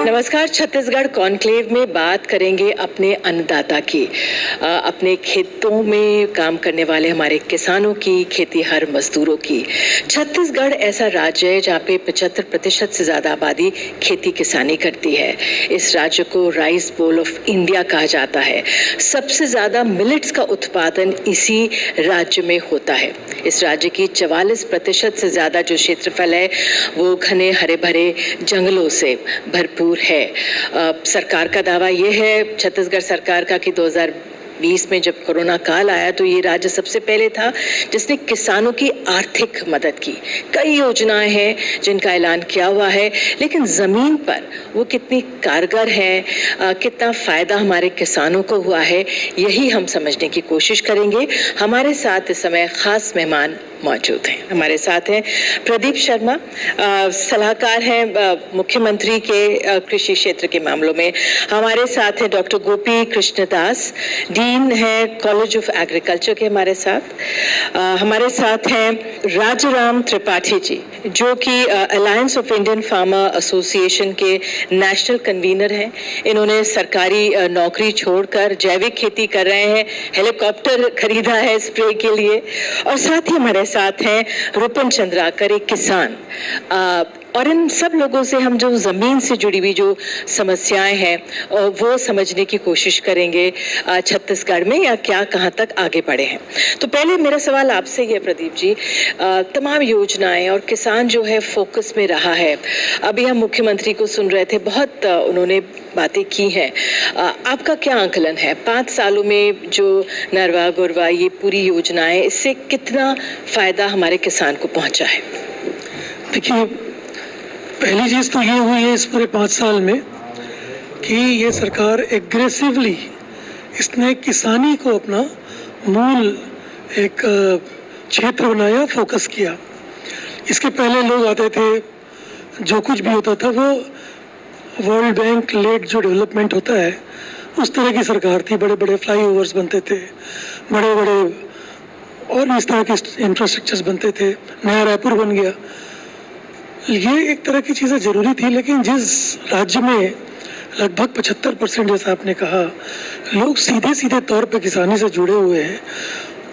नमस्कार। छत्तीसगढ़ कॉन्क्लेव में बात करेंगे अपने अन्नदाता की, अपने खेतों में काम करने वाले हमारे किसानों की, खेतीहर मजदूरों की। छत्तीसगढ़ ऐसा राज्य है जहाँ पे 75% से ज़्यादा आबादी खेती किसानी करती है। इस राज्य को राइस बोल ऑफ इंडिया कहा जाता है। सबसे ज़्यादा मिलेट्स का उत्पादन इसी राज्य में होता है। इस राज्य की 44% से ज़्यादा जो क्षेत्रफल है वो घने हरे भरे जंगलों से भरपूर है। सरकार का दावा ये है, छत्तीसगढ़ सरकार का, कि 2020 में जब कोरोना काल आया तो ये राज्य सबसे पहले था जिसने किसानों की आर्थिक मदद की। कई योजनाएं हैं जिनका ऐलान किया हुआ है, लेकिन ज़मीन पर वो कितनी कारगर है, कितना फ़ायदा हमारे किसानों को हुआ है, यही हम समझने की कोशिश करेंगे। हमारे साथ इस समय ख़ास मेहमान मौजूद हैं। हमारे साथ हैं प्रदीप शर्मा, सलाहकार हैं मुख्यमंत्री के कृषि क्षेत्र के मामलों में। हमारे साथ हैं डॉक्टर गोपी कृष्णदास, डीन है कॉलेज ऑफ एग्रीकल्चर के हमारे साथ। हमारे साथ हैं राजाराम त्रिपाठी जी, जो कि alliance of Indian farmer association के नेशनल कन्वीनर हैं। इन्होंने सरकारी नौकरी छोड़कर जैविक खेती कर रहे हैं, हेलीकॉप्टर खरीदा है स्प्रे के लिए। और साथ ही हमारे साथ हैं रुपन चंद्राकर, एक किसान। और इन सब लोगों से हम जो ज़मीन से जुड़ी हुई जो समस्याएं हैं वो समझने की कोशिश करेंगे छत्तीसगढ़ में, या क्या कहाँ तक आगे बढ़े हैं। तो पहले मेरा सवाल आपसे ही है प्रदीप जी, तमाम योजनाएं और किसान जो है फोकस में रहा है। अभी हम मुख्यमंत्री को सुन रहे थे, बहुत उन्होंने बातें की हैं। आपका क्या आंकलन है 5 सालों में जो नरवा गुरवा ये पूरी योजनाएं, इससे कितना फ़ायदा हमारे किसान को पहुँचा है? देखिए, पहली चीज़ तो ये हुई है इस पूरे 5 साल में कि ये सरकार एग्रेसिवली इसने किसानी को अपना मूल एक क्षेत्र बनाया, फोकस किया। इसके पहले लोग आते थे, जो कुछ भी होता था वो वर्ल्ड बैंक लेड जो डेवलपमेंट होता है उस तरह की सरकार थी। बड़े बड़े फ्लाईओवर्स बनते थे, बड़े बड़े और इस तरह के इंफ्रास्ट्रक्चर्स बनते थे, नया रायपुर बन गया। ये एक तरह की चीज़ें ज़रूरी थी, लेकिन जिस राज्य में लगभग 75% जैसा आपने कहा लोग सीधे सीधे तौर पे किसानी से जुड़े हुए हैं,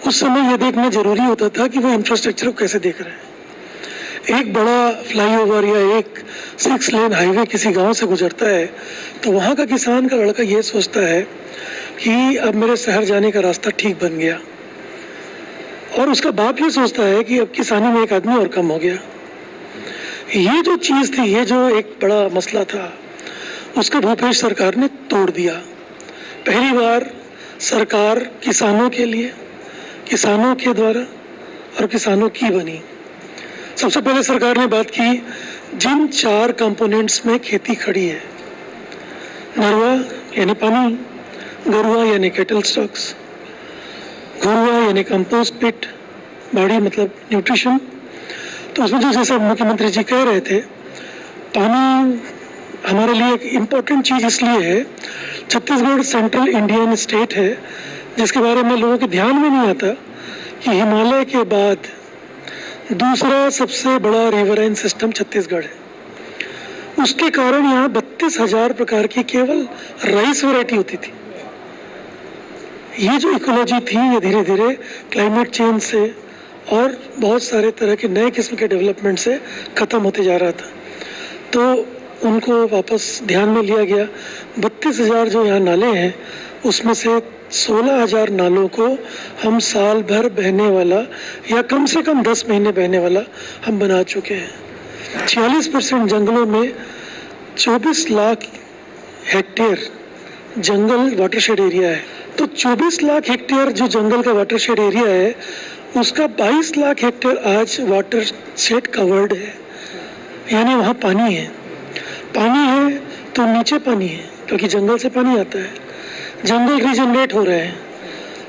उस समय ये देखना ज़रूरी होता था कि वो इंफ्रास्ट्रक्चर को कैसे देख रहे हैं। एक बड़ा फ्लाईओवर या एक 6 लेन हाईवे किसी गांव से गुजरता है तो वहाँ का किसान का लड़का ये सोचता है कि अब मेरे शहर जाने का रास्ता ठीक बन गया, और उसका बाप ये सोचता है कि अब किसानी में एक आदमी और कम हो गया। ये जो चीज़ थी, ये जो एक बड़ा मसला था, उसका भूपेश सरकार ने तोड़ दिया। पहली बार सरकार किसानों के लिए, किसानों के द्वारा और किसानों की बनी। सबसे पहले सरकार ने बात की जिन 4 कंपोनेंट्स में खेती खड़ी है, नरवा यानी पानी, गरुआ यानी कैटल स्टॉक्स, घुरुआ यानी कंपोस्ट पिट, बाड़ी मतलब न्यूट्रिशन। तो उसमें जो जैसा मुख्यमंत्री जी कह रहे थे, पानी हमारे लिए एक इम्पोर्टेंट चीज़ इसलिए है, छत्तीसगढ़ सेंट्रल इंडियन स्टेट है जिसके बारे में लोगों के ध्यान में नहीं आता कि हिमालय के बाद दूसरा सबसे बड़ा रिवराइन सिस्टम छत्तीसगढ़ है। उसके कारण यहाँ 32,000 प्रकार की केवल राइस वैरायटी होती थी। ये जो इकोलॉजी थी ये धीरे धीरे क्लाइमेट चेंज से और बहुत सारे तरह के नए किस्म के डेवलपमेंट से ख़त्म होते जा रहा था, तो उनको वापस ध्यान में लिया गया। 32,000 जो यहाँ नाले हैं उसमें से 16,000 नालों को हम साल भर बहने वाला या कम से कम 10 महीने बहने वाला हम बना चुके हैं। 46% जंगलों में 24 लाख हेक्टेयर जंगल वाटरशेड एरिया है। तो 24 लाख हेक्टेयर जो जंगल का वाटरशेड एरिया है उसका 22 लाख हेक्टेयर आज वाटरशेड कवर्ड है, यानी वहाँ पानी है। पानी है तो नीचे पानी है क्योंकि जंगल से पानी आता है, जंगल रीजनरेट हो रहे हैं।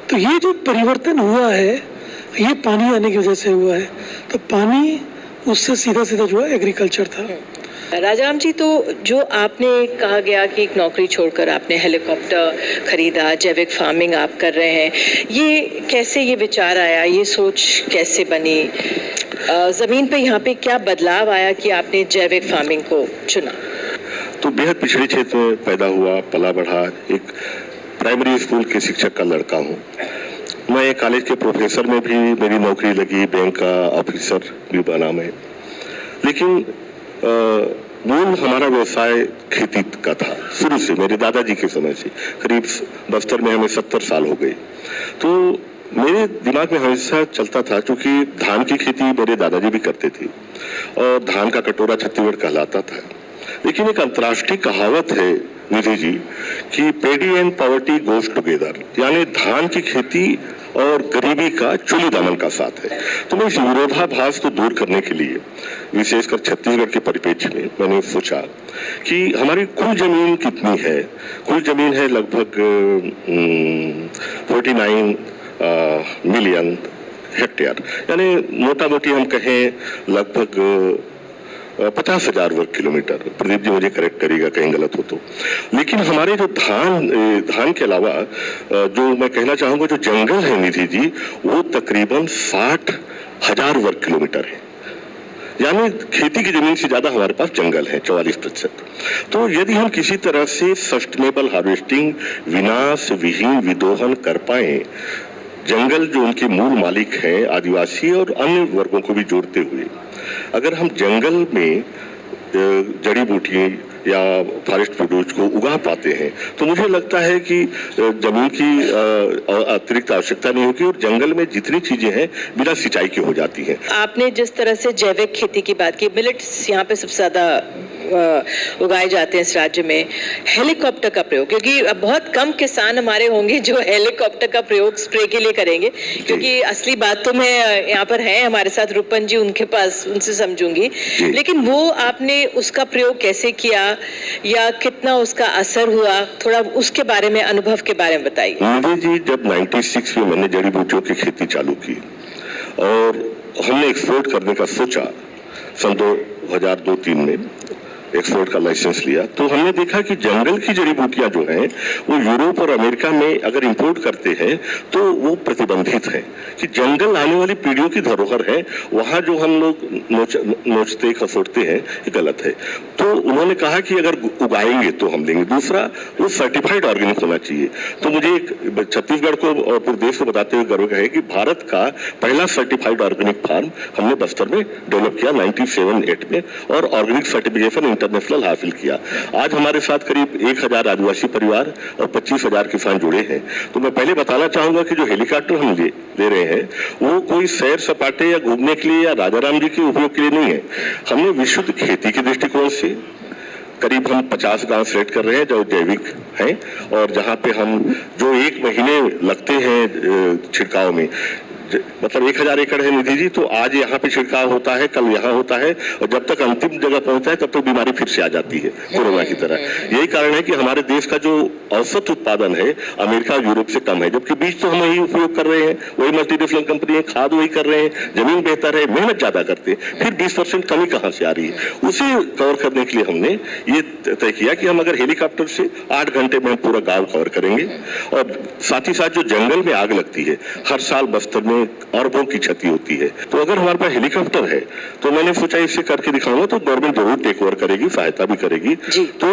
तो ये जो परिवर्तन हुआ है ये पानी आने की वजह से हुआ है। तो पानी उससे सीधा सीधा जुड़ा एग्रीकल्चर था। राजाराम जी, तो जो आपने कहा गया कि एक नौकरी छोड़कर आपने हेलीकॉप्टर खरीदा, जैविक फार्मिंग आप कर रहे हैं, ये कैसे ये विचार आया, ये सोच कैसे बनी? ज़मीन पे यहाँ पे क्या बदलाव आया कि आपने जैविक फार्मिंग को चुना? तो बेहद पिछड़े क्षेत्र में पैदा हुआ, पला बढ़ा, एक प्राइमरी स्कूल के शिक्षक का लड़का हूँ। मैं कॉलेज के प्रोफेसर में भी मेरी नौकरी लगी, बैंक का ऑफिसर भी बना मैं। लेकिन मूल हमारा व्यवसाय खेती का था शुरू से, मेरे दादाजी के समय से। करीब बस्तर में हमें 70 साल हो गए। तो मेरे दिमाग में हमेशा चलता था, क्योंकि धान की खेती मेरे दादाजी भी करते थे और धान का कटोरा छत्तीसगढ़ कहलाता था। लेकिन एक अंतर्राष्ट्रीय कहावत है निधि जी कि पेडी एंड पॉवर्टी गोज टुगेदर, यानी धान की खेती और गरीबी का चोली दामन का साथ है। तो मैं इस विरोधाभास को दूर करने के लिए, विशेषकर छत्तीसगढ़ के परिप्रेक्ष्य में, मैंने सोचा कि हमारी कुल जमीन कितनी है। कुल जमीन है लगभग 49 मिलियन हेक्टेयर, यानी मोटा मोटी हम कहें लगभग 50,000 वर्ग किलोमीटर। प्रदीप जी मुझे करेक्ट करिएगा कहीं गलत हो तो। लेकिन हमारे जो धान के अलावा जो मैं कहना चाहूंगा, जो जंगल है निधि जी, वो तकरीबन 60,000 वर्ग किलोमीटर है। यानी खेती की जमीन से ज्यादा हमारे पास जंगल है, 44%। तो यदि हम किसी तरह से सस्टेनेबल हार्वेस्टिंग, विनाश विहीन विदोहन कर पाए, जंगल जो उनके मूल मालिक हैं, आदिवासी और अन्य वर्गों को भी जोड़ते हुए, अगर हम जंगल में जड़ी बूटी या फॉरेस्ट प्रोड्यूस को उगा पाते हैं, तो मुझे लगता है कि जमीन की अतिरिक्त आवश्यकता नहीं होगी और जंगल में जितनी चीजें हैं बिना सिंचाई की हो जाती हैं। आपने जिस तरह से जैविक खेती की बात की, मिलेट्स यहाँ पे सबसे ज्यादा उगाए जाते हैं इस राज्य में। हेलीकॉप्टर का प्रयोग, क्योंकि बहुत कम किसान हमारे होंगे जो हेलीकॉप्टर का प्रयोग स्प्रे के लिए करेंगे, क्योंकि असली बात तो मैं यहाँ पर है हमारे साथ रूपन जी, उनके पास उनसे समझूंगी। लेकिन वो आपने उसका प्रयोग कैसे किया या कितना उसका असर हुआ, थोड़ा उसके बारे में, अनुभव के बारे में बताइए। मोदी जी, जब 96 में मैंने जड़ी बूटियों की खेती चालू की और हमने एक्सपोर्ट करने का सोचा, सन 2002-03 में एक्सपोर्ट का लाइसेंस लिया, तो हमने देखा कि जंगल की जड़ी बूटियां जो हैं वो यूरोप और अमेरिका में अगर इंपोर्ट करते हैं तो वो प्रतिबंधित है, कि जंगल आने वाली पीढ़ियों की धरोहर है, वहां जो हम लोग नोचते खसोटते हैं ये गलत है। तो उन्होंने कहा कि अगर उगाएंगे तो हम लेंगे। दूसरा, वो सर्टिफाइड ऑर्गेनिक होना चाहिए। तो मुझे एक छत्तीसगढ़ को और पूरे देश को बताते हुए गर्व है कि भारत का पहला सर्टिफाइड ऑर्गेनिक फार्म हमने बस्तर में डेवलप किया 97-8 में, और ऑर्गेनिक सर्टिफिकेशन इंटरनेशनल हासिल किया। आज हमारे साथ करीब 1000 आदिवासी परिवार और 25,000 किसान जुड़े हैं। तो मैं पहले बताना चाहूंगा कि जो हेलीकॉप्टर हम ले रहे हैं वो कोई सैर सपाटे या घूमने के लिए या राजा राम जी के उपयोग के लिए नहीं है। हमने विशुद्ध खेती के दृष्टिकोण से करीब हम 50 गांव सेलेक्ट कर रहे हैं जो जैविक हैं, और जहां पे हम जो 1 महीने लगते हैं छिड़काव में, मतलब 1000 एकड़ है निधि जी, तो आज यहाँ पे छिड़काव होता है, कल यहाँ होता है, और जब तक अंतिम जगह पहुंचता है तब तक बीमारी फिर से आ जाती है कोरोना की तरह। यही कारण है कि हमारे देश का जो औसत उत्पादन है अमेरिका और यूरोप से कम है, जबकि बीज तो हम वही उपयोग कर रहे हैं, वही मल्टीनेशनल कंपनी है, खाद वही कर रहे हैं, जमीन बेहतर है, मेहनत ज्यादा करते हैं, फिर 20% कमी कहाँ से आ रही है। उसे कवर करने के लिए हमने ये तय किया कि हम अगर हेलीकॉप्टर से 8 घंटे में हम पूरा गाँव कवर करेंगे। और साथ ही साथ जो जंगल में आग लगती है, हर साल बस्तर में अरबों की क्षति होती है, तो अगर हमारे पास हेलीकॉप्टर है तो मैंने सोचा इससे करके दिखाऊंगा, तो गवर्नमेंट जरूर टेक ओवर करेगी, सहायता भी करेगी। तो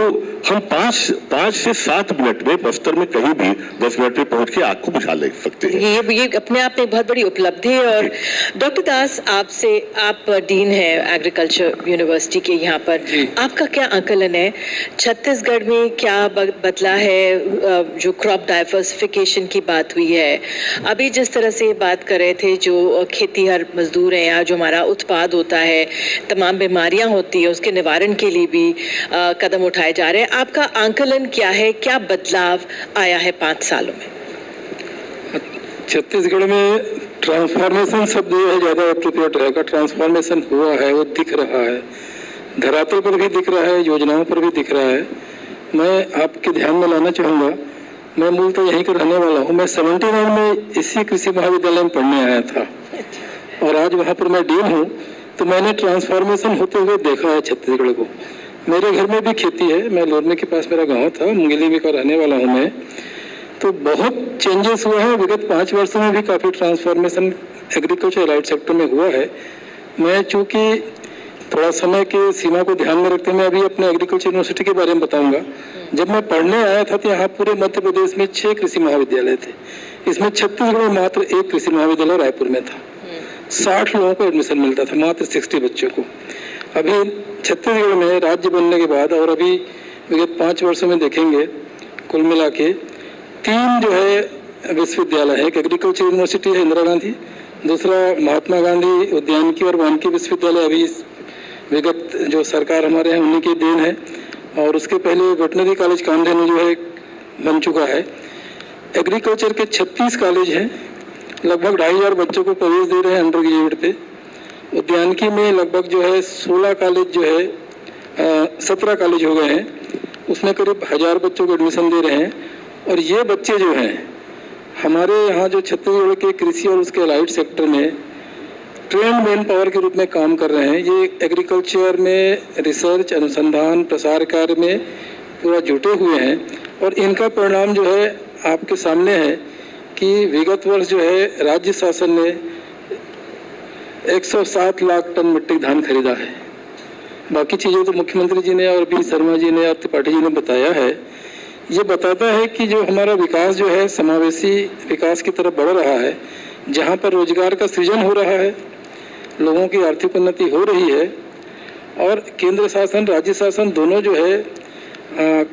हम 5 से 7 मिनट में बस्तर में कहीं भी 10 मिनट में पहुंच के आग को बुझा ले सकते हैं। ये अपने आप में बहुत बड़ी उपलब्धि है। और डॉक्टर दास, आपसे, आप डीन है एग्रीकल्चर यूनिवर्सिटी के, यहाँ पर आपका क्या आकलन है, छत्तीसगढ़ में क्या बदला है? जो क्रॉप डाइवर्सिफिकेशन की बात हुई है, अभी जिस तरह से बात कर रहे थे, जो खेतीहर मजदूर हैं या जो हमारा उत्पाद होता है, तमाम बीमारियां होती है, उसके निवारण के लिए भी कदम उठाए जा रहे हैं। आपका आंकलन क्या है, क्या बदलाव आया है 5 सालों में? छत्तीसगढ़ में ट्रांसफॉर्मेशन शब्द जो है ज़्यादा एप्रोप्रिएट रहेगा। ट्रांसफॉर्मेशन हुआ है, वो दिख रहा है, धरातल पर भी दिख रहा है, योजनाओं पर भी दिख रहा है। मैं आपके ध्यान में लाना चाहूँगा, मैं मूलतः यहीं का रहने वाला हूँ। मैं 79 में इसी कृषि महाविद्यालय में पढ़ने आया था और आज वहाँ पर मैं डीन हूँ। तो मैंने ट्रांसफॉर्मेशन होते हुए देखा है छत्तीसगढ़ को। मेरे घर में भी खेती है, मैं लोरने के पास मेरा गांव था, मुंगेली का रहने वाला हूँ मैं। तो बहुत चेंजेस हुआ है, विगत 5 वर्षों में भी काफ़ी ट्रांसफॉर्मेशन एग्रीकल्चर राइट सेक्टर में हुआ है। मैं चूँकि थोड़ा समय के सीमा को ध्यान में रखते हुए मैं अभी अपने एग्रीकल्चर यूनिवर्सिटी के बारे में बताऊंगा। जब मैं पढ़ने आया था तो यहाँ पूरे मध्य प्रदेश में 6 कृषि महाविद्यालय थे। इसमें छत्तीसगढ़ में मात्र 1 कृषि महाविद्यालय रायपुर में था। 60 लोगों को एडमिशन मिलता था, मात्र 60 बच्चों को। अभी छत्तीसगढ़ में राज्य बनने के बाद और अभी विगत 5 वर्षों में देखेंगे कुल मिला के 3 जो है विश्वविद्यालय है। एक एग्रीकल्चर यूनिवर्सिटी है इंदिरा गांधी, दूसरा महात्मा गांधी उद्यानिकी और वानिकी विश्वविद्यालय अभी विगत जो सरकार हमारे हैं उन्हीं की देन है, और उसके पहले वेटनरी कॉलेज कामधेनु जो है बन चुका है। एग्रीकल्चर के 36 कॉलेज हैं, लगभग 2500 बच्चों को प्रवेश दे रहे हैं अंडर ग्रेजुएट पे। उद्यानिकी में लगभग जो है 16 कॉलेज जो है 17 कॉलेज हो गए हैं, उसमें करीब 1000 बच्चों को एडमिशन दे रहे हैं। और ये बच्चे जो हैं हमारे यहाँ जो छत्तीसगढ़ के कृषि और उसके अलाइड सेक्टर में ट्रेंड मैन पावर के रूप में काम कर रहे हैं। ये एग्रीकल्चर में रिसर्च, अनुसंधान, प्रसार कार्य में पूरा जुटे हुए हैं, और इनका परिणाम जो है आपके सामने है कि विगत वर्ष जो है राज्य शासन ने 107 लाख टन मिट्टी धान खरीदा है। बाकी चीज़ें तो मुख्यमंत्री जी ने और बी शर्मा जी ने और त्रिपाठी जी ने बताया है। ये बताता है कि जो हमारा विकास जो है समावेशी विकास की तरफ बढ़ रहा है, जहाँ पर रोजगार का सृजन हो रहा है, लोगों की आर्थिक उन्नति हो रही है, और केंद्र शासन राज्य शासन दोनों जो है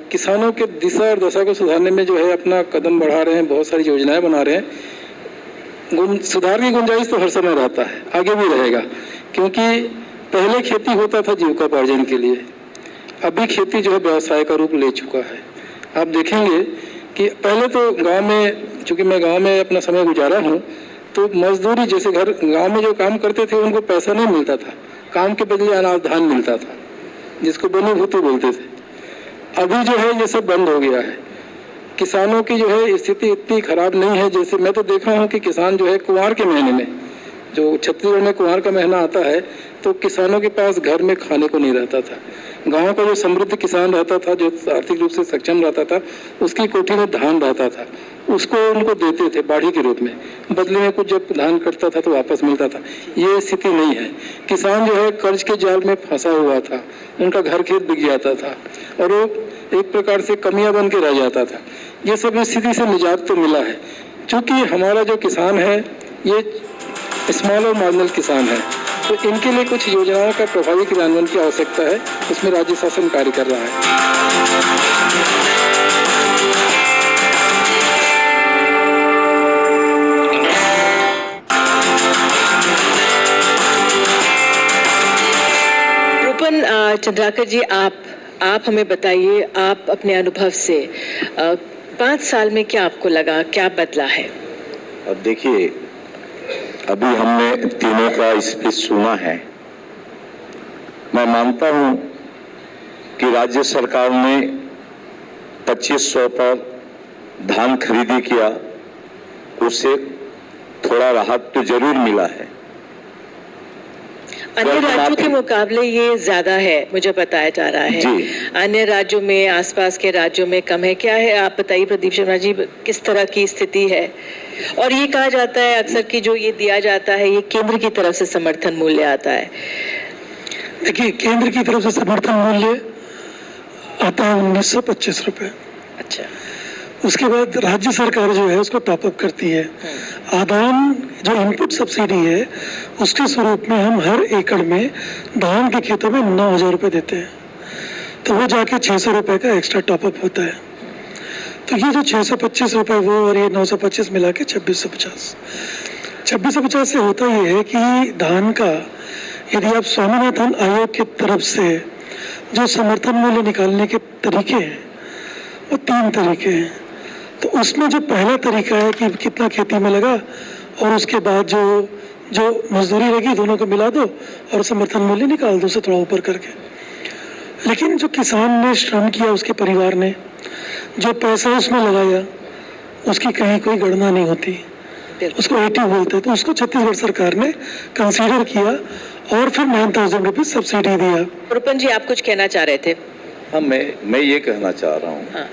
किसानों के दिशा और दशा को सुधारने में जो है अपना कदम बढ़ा रहे हैं, बहुत सारी योजनाएं बना रहे हैं। सुधार की गुंजाइश तो हर समय रहता है, आगे भी रहेगा, क्योंकि पहले खेती होता था जीविकोपार्जन के लिए, अभी खेती जो है व्यवसाय का रूप ले चुका है। आप देखेंगे कि पहले तो गांव में, चूँकि मैं गांव में अपना समय गुजारा हूँ, तो मजदूरी जैसे घर गांव में जो काम करते थे उनको पैसा नहीं मिलता था, काम के बदले अनाज धान मिलता था, जिसको बनीभूति बोलते थे। अभी जो है ये सब बंद हो गया है। किसानों की जो है स्थिति इतनी खराब नहीं है। जैसे मैं तो देखा हूँ कि किसान जो है कुंवार के महीने में, जो छत्तीसगढ़ में कुंवार का महीना आता है, तो किसानों के पास घर में खाने को नहीं रहता था। गांव का जो समृद्ध किसान रहता था, जो आर्थिक रूप से सक्षम रहता था, उसकी कोठी में धान रहता था, उसको उनको देते थे बाड़ी के रूप में, बदले में कुछ जब धान कटता था तो वापस मिलता था। ये स्थिति नहीं है। किसान जो है कर्ज के जाल में फंसा हुआ था, उनका घर खेत बिक जाता था और वो एक प्रकार से कमियां बन के रह जाता था। ये सब स्थिति से निजात तो मिला है। चूँकि हमारा जो किसान है ये स्मॉल और मार्जिनल किसान है, तो इनके लिए कुछ योजनाओं का प्रभावी क्रियान्वयन की आवश्यकता है। उसमें राज्य शासन कार्य कर रहा है। रूपन चंद्राकर जी, आप हमें बताइए, आप अपने अनुभव से 5 साल में क्या आपको लगा, क्या बदला है? अब देखिए, अभी हमने तीनों का स्पीच सुना है। मैं मानता हूं कि राज्य सरकार ने 2500 पर धान खरीदी किया, उससे थोड़ा राहत तो जरूर मिला है। अन्य राज्यों के मुकाबले ये ज्यादा है, मुझे बताया जा रहा है। अन्य राज्यों में, आसपास के राज्यों में कम है। क्या है, आप बताइए प्रदीप शर्मा जी, किस तरह की स्थिति है? और ये कहा जाता है अक्सर कि जो ये दिया जाता है ये केंद्र की तरफ से समर्थन मूल्य आता है। देखिए, केंद्र की तरफ से समर्थन मूल्य आता है 1925 रुपये। अच्छा। उसके बाद राज्य सरकार जो है उसको टॉपअप करती है। आदान जो इनपुट सब्सिडी है उसके स्वरूप में हम हर एकड़ में धान के खेतों में 9000 रुपये देते हैं, तो वो जाके 600 रुपये का एक्स्ट्रा टॉपअप होता है। तो ये जो 625 रुपये वो और ये 925 मिला के 2650 से होता ये है कि धान का, यदि आप स्वामीनाथन आयोग की तरफ से जो समर्थन मूल्य निकालने के तरीके हैं वो 3 तरीके हैं। तो उसमें जो पहला तरीका है कि कितना खेती में लगा और उसके बाद जो मजदूरी लगी दोनों को मिला दो और समर्थन मूल्य निकाल दो, उसे थोड़ा ऊपर करके। लेकिन जो किसान ने श्रम किया, उसके परिवार ने जो पैसा उसमें लगाया, उसकी कहीं कोई गणना नहीं होती, उसको 80 बोलते हैं। तो उसको छत्तीसगढ़ सरकार ने कंसीडर किया और फिर 9000 रुपये सब्सिडी दिया। रूपन जी, आप कुछ कहना चाह रहे थे? हाँ, मैं ये कहना चाह रहा हूँ। हाँ।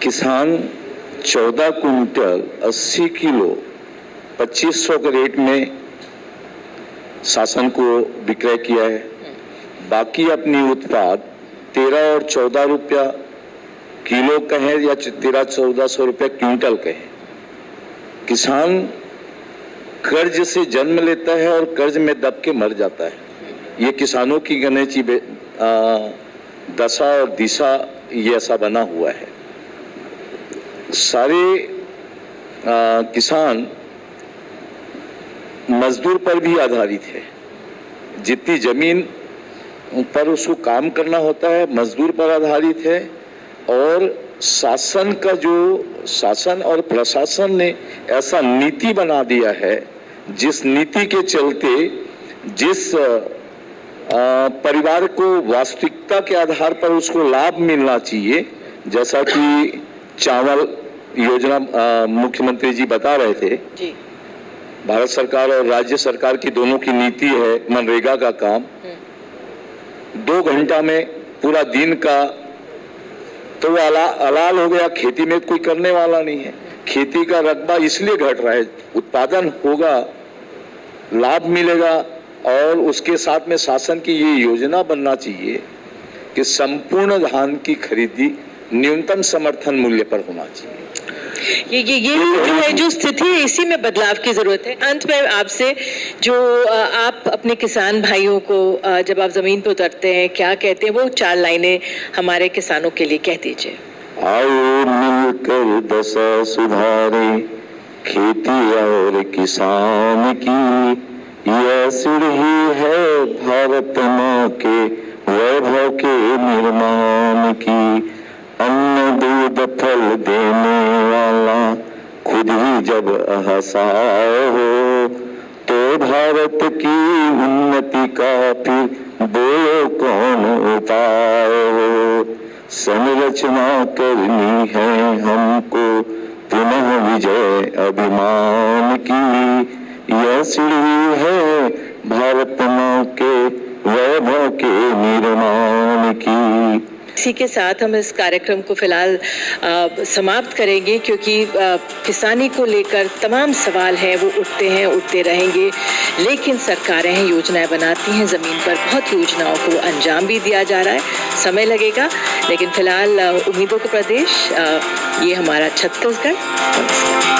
किसान 14 कुंटल 80 किलो 2500 के रेट में शासन को विक्रय किया है। बाकी अपनी उत्पाद 13 और 14 रुपया किलो कहें या 1300-1400 रुपया क्विंटल कहें, किसान कर्ज से जन्म लेता है और कर्ज में दब के मर जाता है। ये किसानों की गणितीय दशा और दिशा ये ऐसा बना हुआ है। सारे किसान मजदूर पर भी आधारित है। जितनी जमीन पर उसको काम करना होता है मजदूर पर आधारित है, और शासन का जो शासन और प्रशासन ने ऐसा नीति बना दिया है जिस नीति के चलते जिस परिवार को वास्तविकता के आधार पर उसको लाभ मिलना चाहिए, जैसा कि चावल योजना मुख्यमंत्री जी बता रहे थे जी। भारत सरकार और राज्य सरकार की दोनों की नीति है मनरेगा का काम 2 घंटा में पूरा दिन का, तो वो अलाल हो गया। खेती में कोई करने वाला नहीं है। खेती का रकबा इसलिए घट रहा है, उत्पादन होगा, लाभ मिलेगा, और उसके साथ में शासन की ये योजना बनना चाहिए कि संपूर्ण धान की खरीदी न्यूनतम समर्थन मूल्य पर होना चाहिए। ये जो है जो स्थिति है, इसी में बदलाव की जरूरत है। अंत में आपसे जो आप अपने किसान भाइयों को जब आप जमीन पर उतरते हैं क्या कहते हैं, वो 4 लाइनें हमारे किसानों के लिए कह दीजिए। आओ मिलकर दशा सुधारे खेती और किसान की, यह सीढ़ी है भारत माँ के वैभव के निर्माण की। अन्न दूध फल देने वाला खुद ही जब असहाय हो, तो भारत की उन्नति का फिर बोलो कौन उपाय हो। संरचना करनी है हमको पुनः विजय अभिमान की, यह सीढ़ी है भारत माँ के वैभव के निर्माण की। इसी के साथ हम इस कार्यक्रम को फिलहाल समाप्त करेंगे, क्योंकि किसानी को लेकर तमाम सवाल हैं, वो उठते रहेंगे। लेकिन सरकारें हैं, योजनाएं बनाती हैं, ज़मीन पर बहुत योजनाओं को अंजाम भी दिया जा रहा है, समय लगेगा। लेकिन फिलहाल उम्मीदों का प्रदेश, ये हमारा छत्तीसगढ़। नमस्कार।